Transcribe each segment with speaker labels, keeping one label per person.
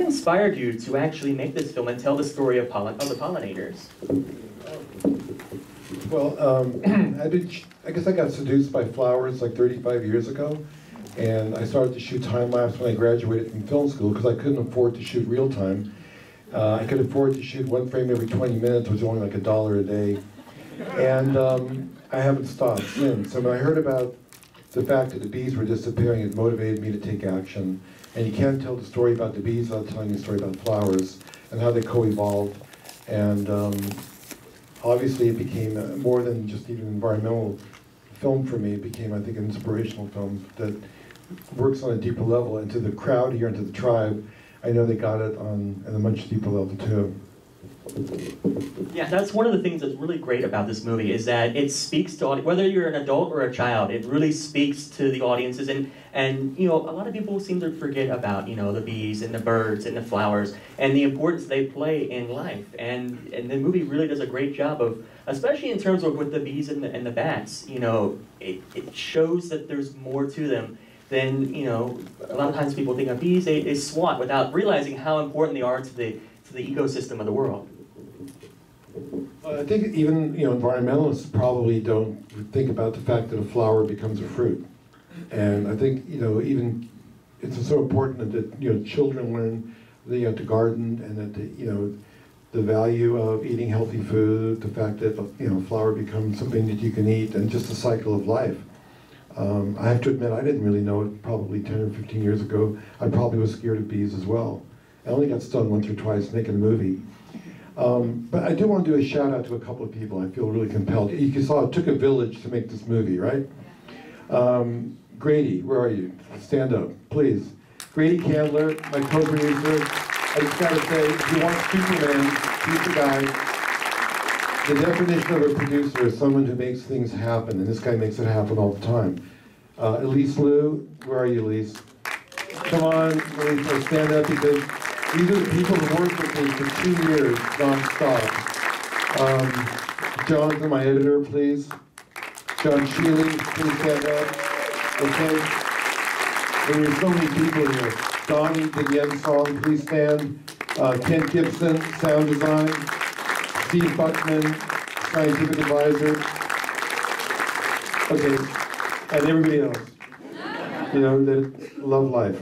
Speaker 1: inspired you to actually make this film and tell the story of the pollinators?
Speaker 2: Well, I guess I got seduced by flowers like 35 years ago, and I started to shoot time-lapse when I graduated from film school because I couldn't afford to shoot real-time. I could afford to shoot one frame every 20 minutes, which was only like $1 a day. And I haven't stopped since. So when I heard about the fact that the bees were disappearing, it motivated me to take action. And you can't tell the story about the bees without telling the story about flowers and how they co-evolved. And obviously it became more than just even an environmental film for me. It became, I think, an inspirational film that works on a deeper level. And to the crowd here and to the tribe, I know they got it on a much deeper level too.
Speaker 1: Yeah, that's one of the things that's really great about this movie is that it speaks to, whether you're an adult or a child, it really speaks to the audiences. And you know, a lot of people seem to forget about, you know, the bees and the birds and the flowers and the importance they play in life. And the movie really does a great job of, especially in terms of with the bees and the bats, you know, it shows that there's more to them than, you know, a lot of times people think of bees, they swat without realizing how important they are to the ecosystem of the world.
Speaker 2: I think even, you know, environmentalists probably don't think about the fact that a flower becomes a fruit. And I think, you know, even it's so important that, you know, children learn to garden and that, you know, the value of eating healthy food, the fact that, you know, flower becomes something that you can eat, and just the cycle of life. I have to admit, I didn't really know it probably 10 or 15 years ago. I probably was scared of bees as well. I only got stung once or twice making a movie. But I do want to do a shout out to a couple of people. I feel really compelled. You saw it took a village to make this movie, right? Grady, where are you? Stand up, please. Grady Candler, my co-producer. I just got to say, if you want Superman, he's the guy. The definition of a producer is someone who makes things happen, and this guy makes it happen all the time. Elise Liu, where are you, Elise? Come on, Elise, stand up, because these are the people who worked with me for 2 years, non-stop. Jonathan, my editor, please. John Shealy, please stand up. Okay? And there's so many people here. Donnie, the Yen song, please stand. Kent Gibson, sound design. Steve Buckman, scientific advisor. Okay, and everybody else, you know, that love life.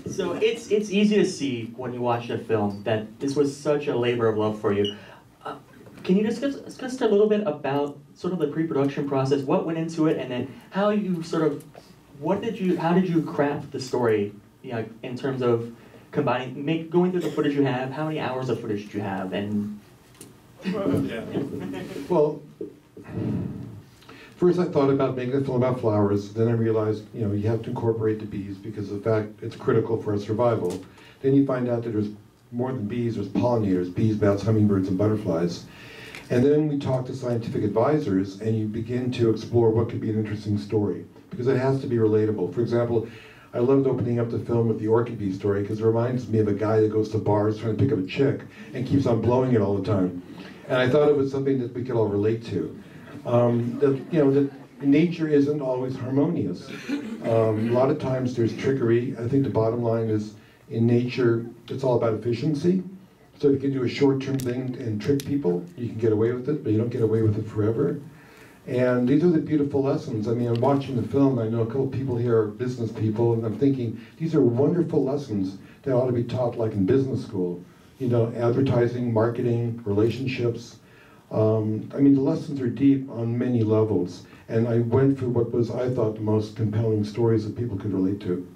Speaker 1: So it's easy to see when you watch the film that this was such a labor of love for you. Can you discuss a little bit about sort of the pre-production process, what went into it, and then how you sort of, how did you craft the story, you know, in terms of combining, going through the footage you have, how many hours of footage did you have, and...
Speaker 2: Well, first I thought about making a film about flowers, then I realized, you know, you have to incorporate the bees because of the fact it's critical for our survival. Then you find out that there's more than bees, there's pollinators, bees, bats, hummingbirds, and butterflies. And then we talk to scientific advisors and you begin to explore what could be an interesting story because it has to be relatable. For example, I loved opening up the film with the orchid bee story because it reminds me of a guy that goes to bars trying to pick up a chick and keeps on blowing it all the time. And I thought it was something that we could all relate to. That nature isn't always harmonious. A lot of times there's trickery. I think the bottom line is in nature, it's all about efficiency. So if you can do a short-term thing and trick people, you can get away with it, but you don't get away with it forever. And these are the beautiful lessons. I mean, I'm watching the film, I know a couple people here are business people, and I'm thinking, these are wonderful lessons that ought to be taught like in business school. You know, advertising, marketing, relationships. I mean, the lessons are deep on many levels. And I went for what was, I thought, the most compelling stories that people could relate to.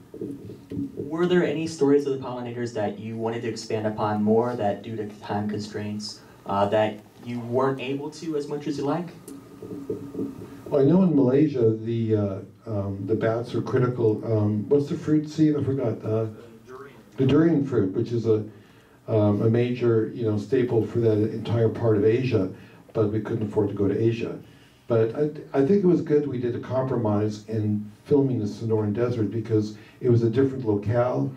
Speaker 1: Were there any stories of the pollinators that you wanted to expand upon more that due to time constraints, that you weren't able to as much as you like?
Speaker 2: Well, I know in Malaysia the bats are critical. What's the fruit seed? I forgot. The durian fruit, which is a major, you know, staple for that entire part of Asia, but we couldn't afford to go to Asia. But I think it was good we did a compromise in filming the Sonoran Desert because it was a different locale,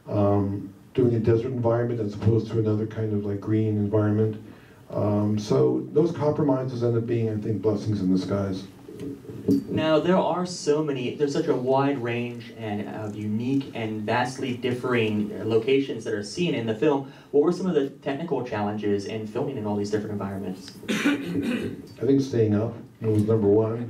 Speaker 2: doing a desert environment as opposed to another kind of like green environment. So those compromises end up being, I think, blessings in disguise.
Speaker 1: Now, there are so many, there's such a wide range and of unique and vastly differing locations that are seen in the film. What were some of the technical challenges in filming in all these different environments?
Speaker 2: I think staying up was number one.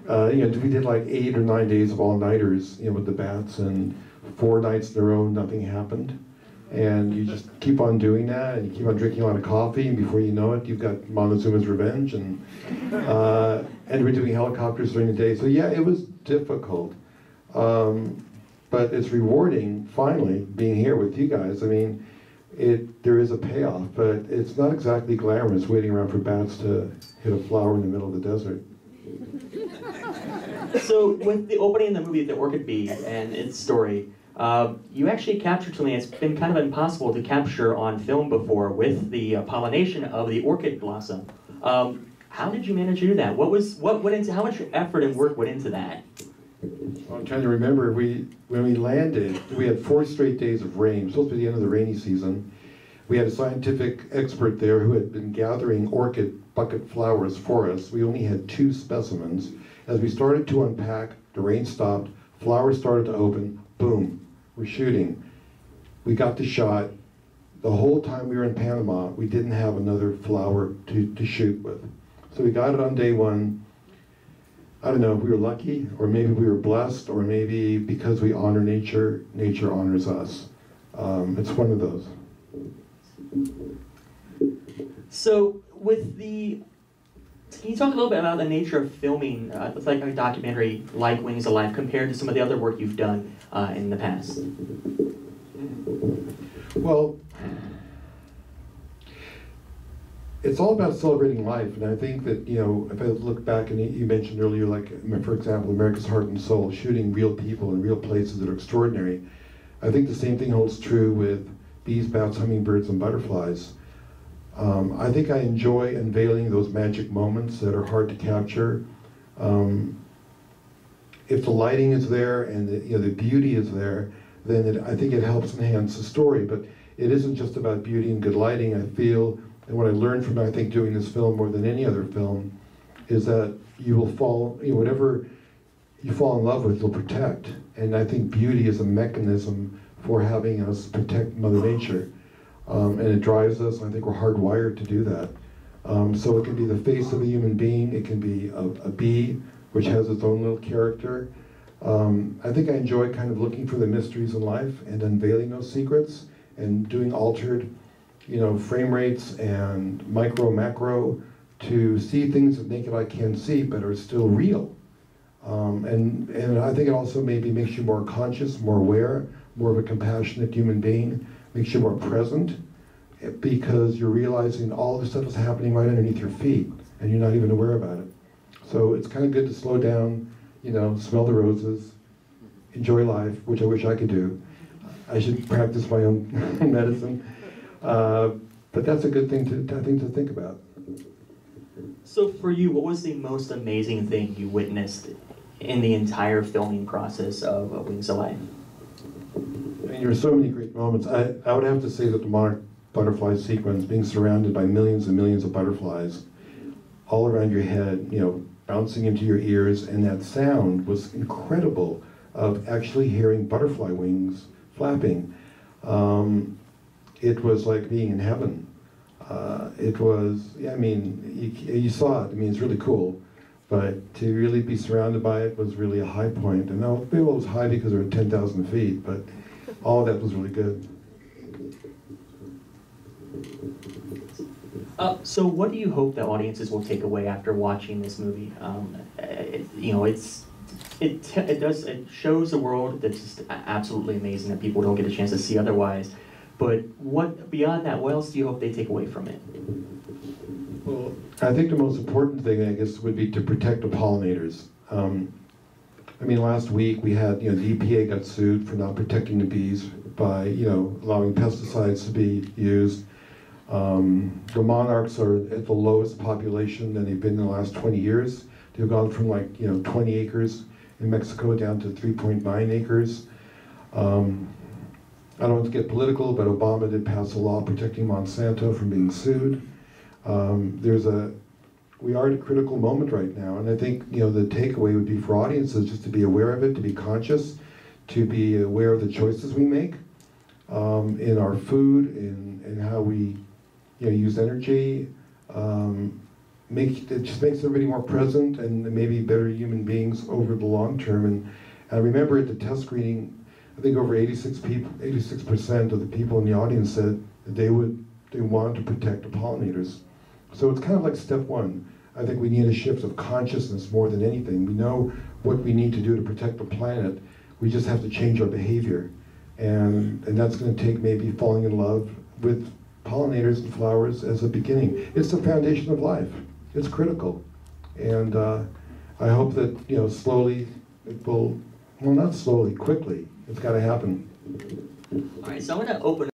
Speaker 2: We did like 8 or 9 days of all-nighters, with the bats, and 4 nights in a row, nothing happened. And you just keep on doing that, and you keep on drinking a lot of coffee, and before you know it, you've got Montezuma's Revenge, and we're doing helicopters during the day. So yeah, it was difficult, but it's rewarding, finally, being here with you guys. I mean, there is a payoff, but it's not exactly glamorous waiting around for bats to hit a flower in the middle of the desert.
Speaker 1: So with the opening of the movie, The Orchid Bee, and its story, you actually captured something that's been kind of impossible to capture on film before, with the pollination of the orchid blossom. How did you manage to do that? How much effort and work went into that?
Speaker 2: I'm trying to remember, when we landed, we had 4 straight days of rain. It was supposed to be the end of the rainy season. We had a scientific expert there who had been gathering orchid bucket flowers for us. We only had 2 specimens. As we started to unpack, the rain stopped, flowers started to open, boom, we're shooting. We got the shot. The whole time we were in Panama, we didn't have another flower to shoot with. So we got it on day 1. I don't know if we were lucky, or maybe we were blessed, or maybe because we honor nature, nature honors us. It's one of those.
Speaker 1: So can you talk a little bit about the nature of filming, like a documentary like Wings of Life, compared to some of the other work you've done in the past?
Speaker 2: Well, it's all about celebrating life, and I think that, if I look back, and you mentioned earlier, like, for example, America's Heart and Soul, shooting real people in real places that are extraordinary. I think the same thing holds true with bees, bats, hummingbirds, and butterflies. I think I enjoy unveiling those magic moments that are hard to capture. If the lighting is there and the beauty is there, then I think it helps enhance the story. But it isn't just about beauty and good lighting. I feel, and what I learned from, I think, doing this film more than any other film, is that you will fall, whatever you fall in love with, you'll protect. And I think beauty is a mechanism for having us protect Mother Nature. And it drives us, and I think we're hardwired to do that. So it can be the face of a human being, it can be a bee, which has its own little character. I think I enjoy kind of looking for the mysteries in life and unveiling those secrets, and doing altered, frame rates and micro, macro, to see things that naked eye can't see, but are still real. And I think it also maybe makes you more conscious, more aware, more of a compassionate human being, makes you more present, because you're realizing all the stuff is happening right underneath your feet, and you're not even aware about it. So it's kind of good to slow down, smell the roses, enjoy life, which I wish I could do. I should practice my own medicine. But that's a good thing to think about.
Speaker 1: So for you, what was the most amazing thing you witnessed in the entire filming process of Wings of Life?
Speaker 2: I mean, there are so many great moments. I would have to say that the monarch butterfly sequence, being surrounded by millions and millions of butterflies all around your head, bouncing into your ears, and that sound was incredible, of actually hearing butterfly wings flapping. It was like being in heaven. It was, you saw it. I mean, it's really cool. But to really be surrounded by it was really a high point. And now, maybe it was high because we were at 10,000 feet, but all of that was really good.
Speaker 1: So what do you hope that audiences will take away after watching this movie? It shows a world that's just absolutely amazing that people don't get a chance to see otherwise. But beyond that, what else do you hope they take away from it?
Speaker 2: Well, I think the most important thing, I guess, would be to protect the pollinators. Last week we had, the EPA got sued for not protecting the bees by, allowing pesticides to be used. The monarchs are at the lowest population than they've been in the last 20 years. They've gone from 20 acres in Mexico down to 3.9 acres. I don't want to get political, but Obama did pass a law protecting Monsanto from being sued. There's a we are at a critical moment right now, and I think the takeaway would be for audiences just to be aware of it, to be conscious, to be aware of the choices we make in our food, in how we use energy. It just makes everybody more present and maybe better human beings over the long term. And I remember at the test screening, I think over 86% of the people in the audience said that they want to protect the pollinators. So it's kind of like step one. I think we need a shift of consciousness more than anything. We know what we need to do to protect the planet. We just have to change our behavior. And that's going to take maybe falling in love with pollinators and flowers as a beginning. It's the foundation of life. It's critical. And I hope that slowly it will, well, not slowly, quickly. It's got to happen.
Speaker 1: All right, so I'm going to open